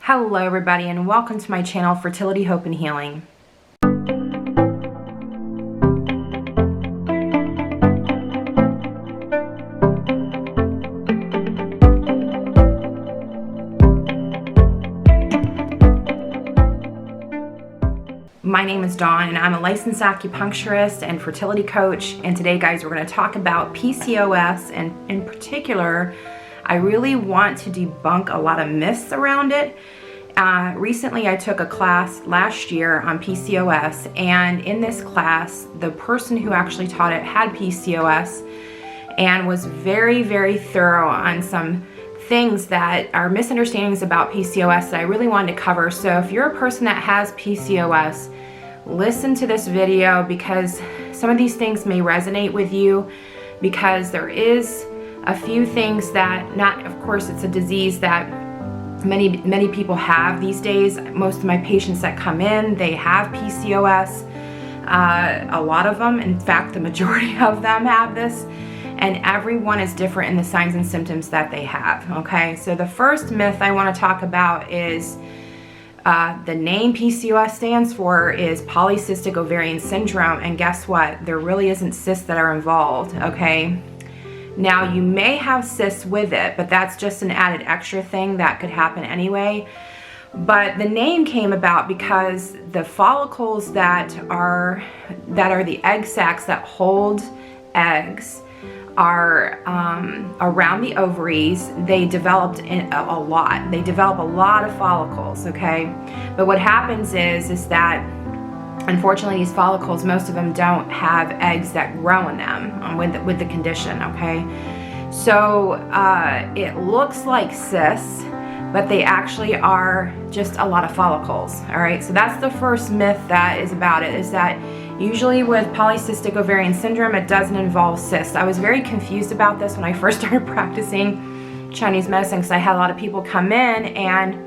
Hello everybody and welcome to my channel Fertility, Hope, and Healing. My name is Dawn and I'm a licensed acupuncturist and fertility coach, and today guys we're going to talk about PCOS, and in particular I really want to debunk a lot of myths around it. Recently I took a class last year on PCOS, and in this class the person who actually taught it had PCOS and was very thorough on some things that are misunderstandings about PCOS that I really wanted to cover. So if you're a person that has PCOS, listen to this video because some of these things may resonate with you, because there is a few things that, not, of course it's a disease that many people have these days. Most of my patients that come in, they have PCOS. A lot of them, in fact the majority of them have this, and everyone is different in the signs and symptoms that they have. Okay, so the first myth I want to talk about is the name PCOS stands for is Polycystic Ovarian Syndrome, and guess what? There really isn't cysts that are involved. Okay, now you may have cysts with it, but that's just an added extra thing that could happen anyway. But the name came about because the follicles that are the egg sacs that hold eggs are around the ovaries. They developed a lot. They develop a lot of follicles, okay? But what happens is that unfortunately these follicles, most of them don't have eggs that grow in them with the condition, okay? So it looks like cysts, but they actually are just a lot of follicles, all right? So that's the first myth that is about it, is that usually with Polycystic Ovarian Syndrome, it doesn't involve cysts. I was very confused about this when I first started practicing Chinese medicine, because I had a lot of people come in and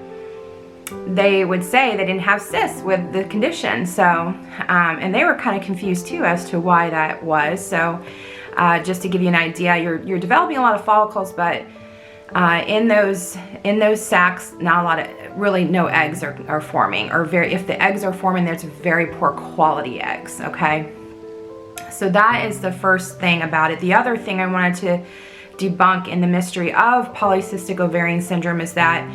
they would say they didn't have cysts with the condition. So, and they were kind of confused too as to why that was. So just to give you an idea, you're developing a lot of follicles, but in those sacs, not a lot of, really no eggs are forming, or if the eggs are forming, there's very poor quality eggs, okay? So that is the first thing about it. The other thing I wanted to debunk in the mystery of Polycystic Ovarian Syndrome is that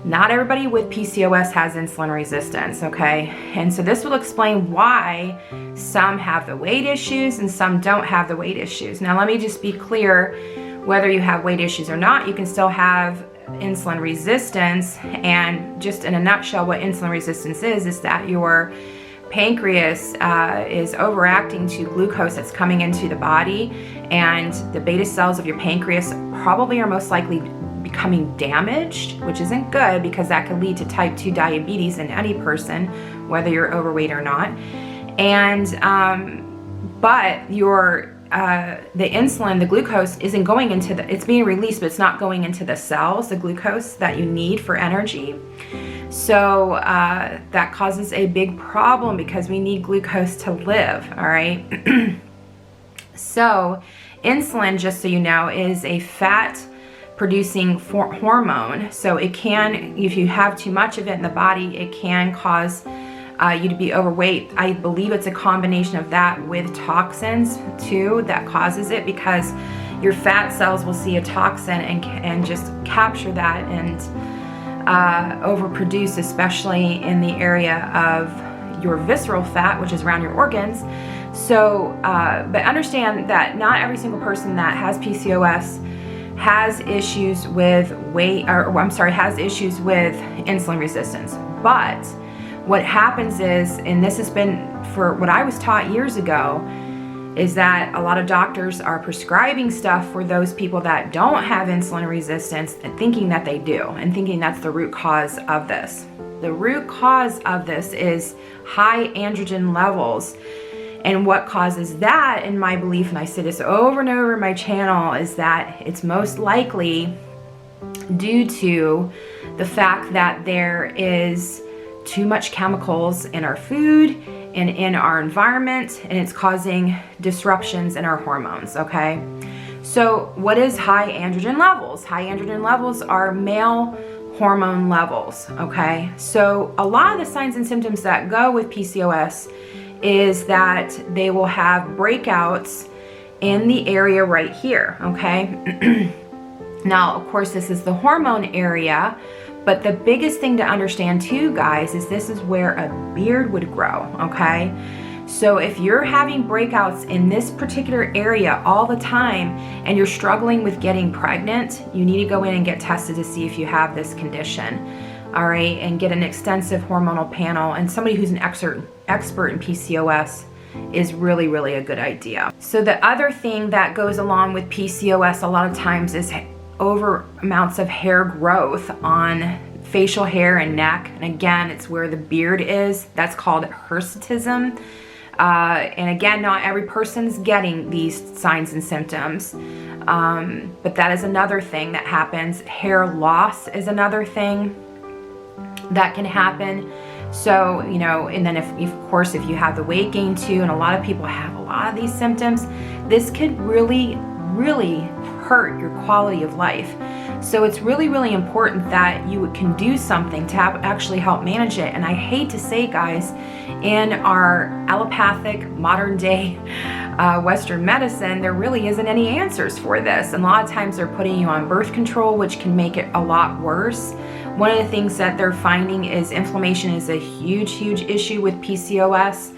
not everybody with PCOS has insulin resistance, okay? And so this will explain why some have the weight issues and some don't have the weight issues. Now let me just be clear, whether you have weight issues or not, you can still have insulin resistance. And just in a nutshell, what insulin resistance is that your pancreas is overacting to glucose that's coming into the body, and the beta cells of your pancreas probably are most likely becoming damaged, which isn't good because that could lead to type 2 diabetes in any person, whether you're overweight or not. And but your the insulin, the glucose isn't going into it's being released, but it's not going into the cells, the glucose that you need for energy. So that causes a big problem because we need glucose to live, all right? So insulin, just so you know, is a fat producing hormone. So it can, if you have too much of it in the body, it can cause you to be overweight. I believe it's a combination of that with toxins too that causes it, because your fat cells will see a toxin and just capture that and overproduce, especially in the area of your visceral fat, which is around your organs. So but understand that not every single person that has PCOS has issues with has issues with insulin resistance. But what happens is, and this has been for what I was taught years ago, is that a lot of doctors are prescribing stuff for those people that don't have insulin resistance and thinking that they do, and thinking that's the root cause of this. The root cause of this is high androgen levels. And what causes that, in my belief, and I say this over and over in my channel, is that it's most likely due to the fact that there is too much chemicals in our food and in our environment, and it's causing disruptions in our hormones, okay? So what is high androgen levels? High androgen levels are male hormone levels, okay? So a lot of the signs and symptoms that go with PCOS is that they will have breakouts in the area right here, okay? Now, of course, this is the hormone area, but the biggest thing to understand too, guys, is this is where a beard would grow, okay? So if you're having breakouts in this particular area all the time and you're struggling with getting pregnant, you need to go in and get tested to see if you have this condition, all right? And get an extensive hormonal panel, and somebody who's an expert in PCOS is really, really a good idea. So the other thing that goes along with PCOS a lot of times is over amounts of hair growth on facial hair and neck. And again, it's where the beard is. That's called hirsutism. And again, not every person's getting these signs and symptoms, but that is another thing that happens. Hair loss is another thing that can happen. So, you know, and then of course, if you have the weight gain too, and a lot of people have a lot of these symptoms, this could really, really hurt your quality of life. So it's really, really important that you can do something to actually help manage it. And I hate to say, guys, in our allopathic modern day Western medicine, there really isn't any answers for this. And a lot of times they're putting you on birth control, which can make it a lot worse. One of the things that they're finding is inflammation is a huge, huge issue with PCOS.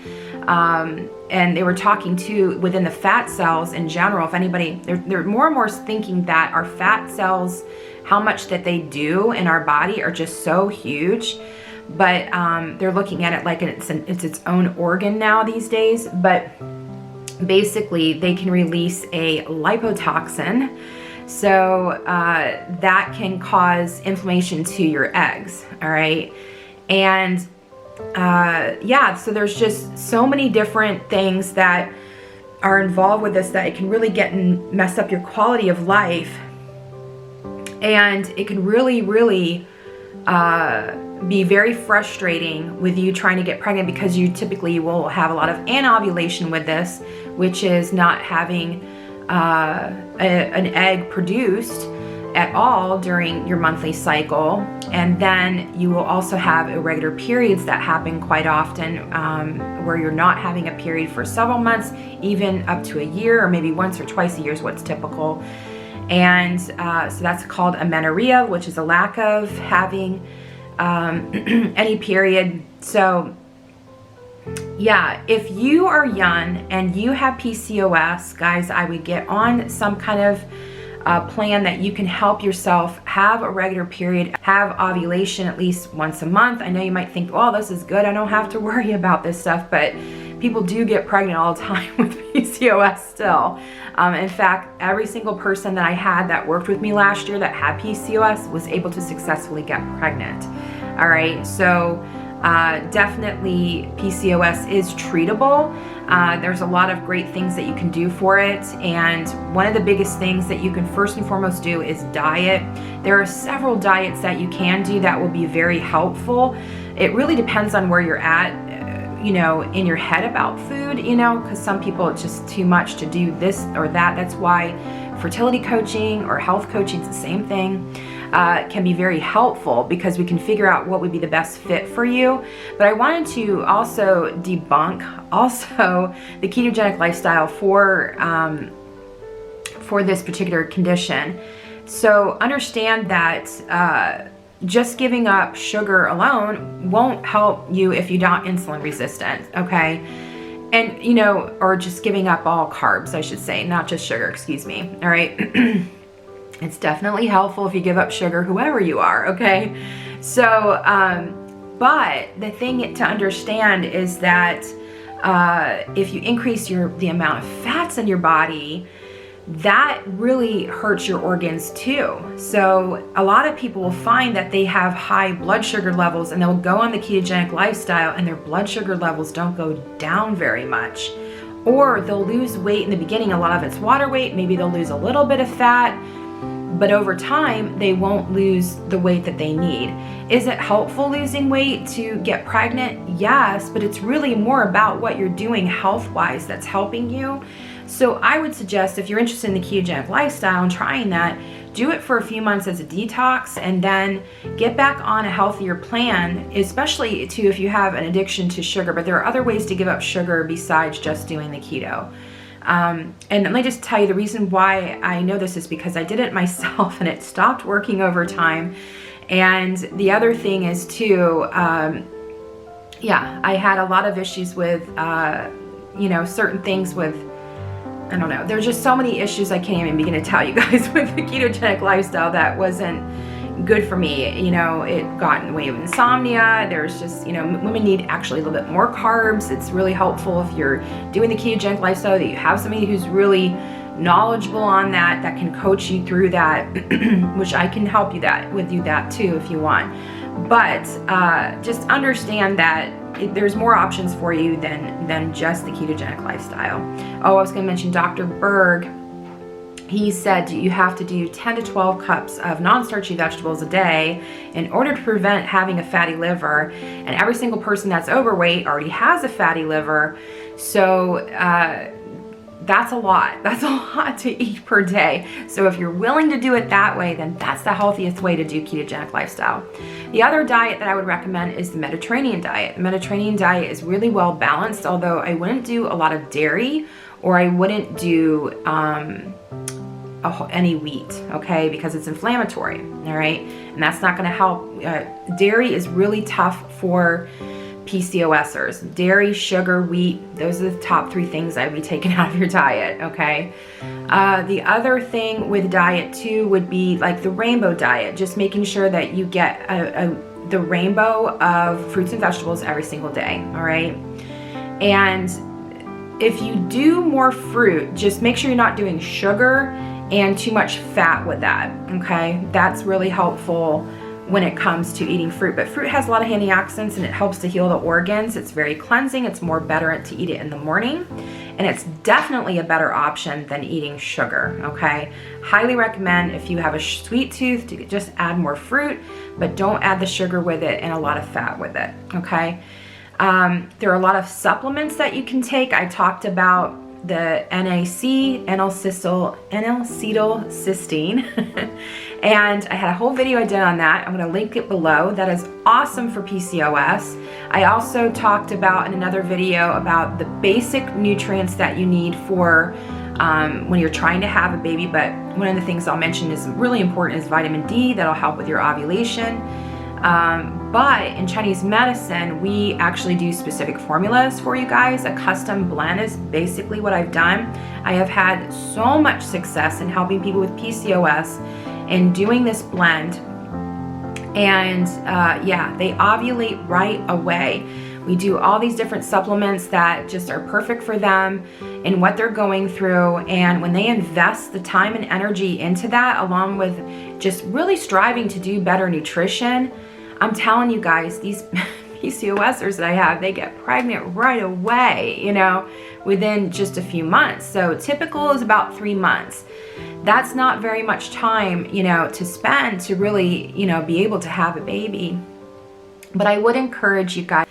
And they were talking too within the fat cells in general. If anybody, they're more and more thinking that our fat cells, how much that they do in our body are just so huge. But they're looking at it like it's its own organ now these days. But basically, they can release a lipotoxin. So that can cause inflammation to your eggs, all right? And yeah, so there's just so many different things that are involved with this that it can really get and mess up your quality of life. And it can really, really be very frustrating with you trying to get pregnant, because you typically will have a lot of anovulation with this, which is not having an egg produced at all during your monthly cycle. And then you will also have irregular periods that happen quite often, where you're not having a period for several months, even up to a year, or maybe once or twice a year is what's typical. And so that's called amenorrhea, which is a lack of having any period. So yeah, if you are young and you have PCOS, guys, I would get on some kind of plan that you can help yourself have a regular period, have ovulation at least once a month. I know you might think, oh, this is good, I don't have to worry about this stuff, but people do get pregnant all the time with PCOS still. In fact, every single person that I had that worked with me last year that had PCOS was able to successfully get pregnant. All right, so definitely PCOS is treatable. There's a lot of great things that you can do for it, and one of the biggest things that you can first and foremost do is diet. There are several diets that you can do that will be very helpful. It really depends on where you're at, you know, in your head about food, you know, because some people it's just too much to do this or that. That's why fertility coaching or health coaching is the same thing. Can be very helpful, because we can figure out what would be the best fit for you. But I wanted to also debunk also the ketogenic lifestyle for this particular condition. So understand that just giving up sugar alone won't help you if you're not insulin resistant, okay? And, you know, or just giving up all carbs, I should say, not just sugar, excuse me, all right? It's definitely helpful if you give up sugar, whoever you are, okay? So, but the thing to understand is that if you increase the amount of fats in your body, that really hurts your organs too. So a lot of people will find that they have high blood sugar levels, and they'll go on the ketogenic lifestyle and their blood sugar levels don't go down very much. Or they'll lose weight in the beginning, a lot of it's water weight, maybe they'll lose a little bit of fat, but over time, they won't lose the weight that they need. Is it helpful losing weight to get pregnant? Yes, but it's really more about what you're doing health-wise that's helping you. So I would suggest, if you're interested in the ketogenic lifestyle and trying that, do it for a few months as a detox and then get back on a healthier plan, especially too if you have an addiction to sugar. But there are other ways to give up sugar besides just doing the keto. And let me just tell you, the reason why I know this is because I did it myself and it stopped working over time. And the other thing is too, yeah, I had a lot of issues with, you know, certain things with, I don't know, there's just so many issues I can't even begin to tell you guys with the ketogenic lifestyle that wasn't good for me. You know, it got in the way of insomnia. There's just, you know, women need actually a little bit more carbs. It's really helpful if you're doing the ketogenic lifestyle that you have somebody who's really knowledgeable on that, that can coach you through that, which I can help you with that too if you want. But just understand that there's more options for you than just the ketogenic lifestyle. Oh, I was going to mention Dr. Berg. He said you have to do 10 to 12 cups of non-starchy vegetables a day in order to prevent having a fatty liver. And every single person that's overweight already has a fatty liver. So that's a lot. That's a lot to eat per day. So if you're willing to do it that way, then that's the healthiest way to do ketogenic lifestyle. The other diet that I would recommend is the Mediterranean diet. The Mediterranean diet is really well balanced, although I wouldn't do a lot of dairy or I wouldn't do any wheat, okay, because it's inflammatory, all right? And that's not gonna help. Dairy is really tough for PCOSers. Dairy, sugar, wheat, those are the top 3 things I'd be taking out of your diet, okay? The other thing with diet too would be like the rainbow diet, just making sure that you get the rainbow of fruits and vegetables every single day, all right? And if you do more fruit, just make sure you're not doing sugar and too much fat with that, okay? That's really helpful when it comes to eating fruit. But fruit has a lot of antioxidants and it helps to heal the organs. It's very cleansing. It's more better to eat it in the morning. And it's definitely a better option than eating sugar, okay? Highly recommend if you have a sweet tooth to just add more fruit, but don't add the sugar with it and a lot of fat with it, okay? There are a lot of supplements that you can take. I talked about the NAC, N-acetylcysteine, and I had a whole video I did on that. I'm going to link it below. That is awesome for PCOS. I also talked about in another video about the basic nutrients that you need for when you're trying to have a baby, but one of the things I'll mention is really important is vitamin D. That'll help with your ovulation. But in Chinese medicine, we actually do specific formulas for you guys. A custom blend is basically what I've done. I have had so much success in helping people with PCOS and doing this blend. And yeah, they ovulate right away. We do all these different supplements that just are perfect for them and what they're going through. And when they invest the time and energy into that, along with just really striving to do better nutrition, I'm telling you guys, these PCOSers that I have, they get pregnant right away, you know, within just a few months. So typical is about 3 months. That's not very much time, you know, to spend to really, you know, be able to have a baby. But I would encourage you guys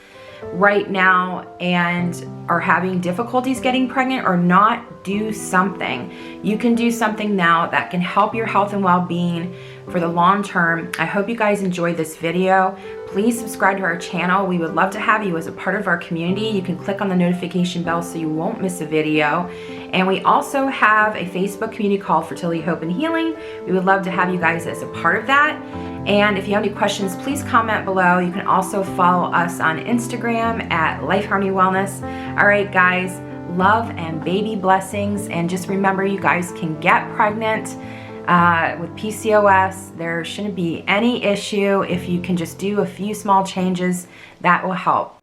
right now and are having difficulties getting pregnant or not, do something. You can do something now that can help your health and well-being for the long term. I hope you guys enjoyed this video. Please subscribe to our channel. We would love to have you as a part of our community. You can click on the notification bell so you won't miss a video. And we also have a Facebook community called Fertility, Hope, and Healing. We would love to have you guys as a part of that. And if you have any questions, please comment below. You can also follow us on Instagram at Life Harmony Wellness. All right, guys, love and baby blessings. And just remember, you guys can get pregnant with PCOS. There shouldn't be any issue if you can just do a few small changes that will help.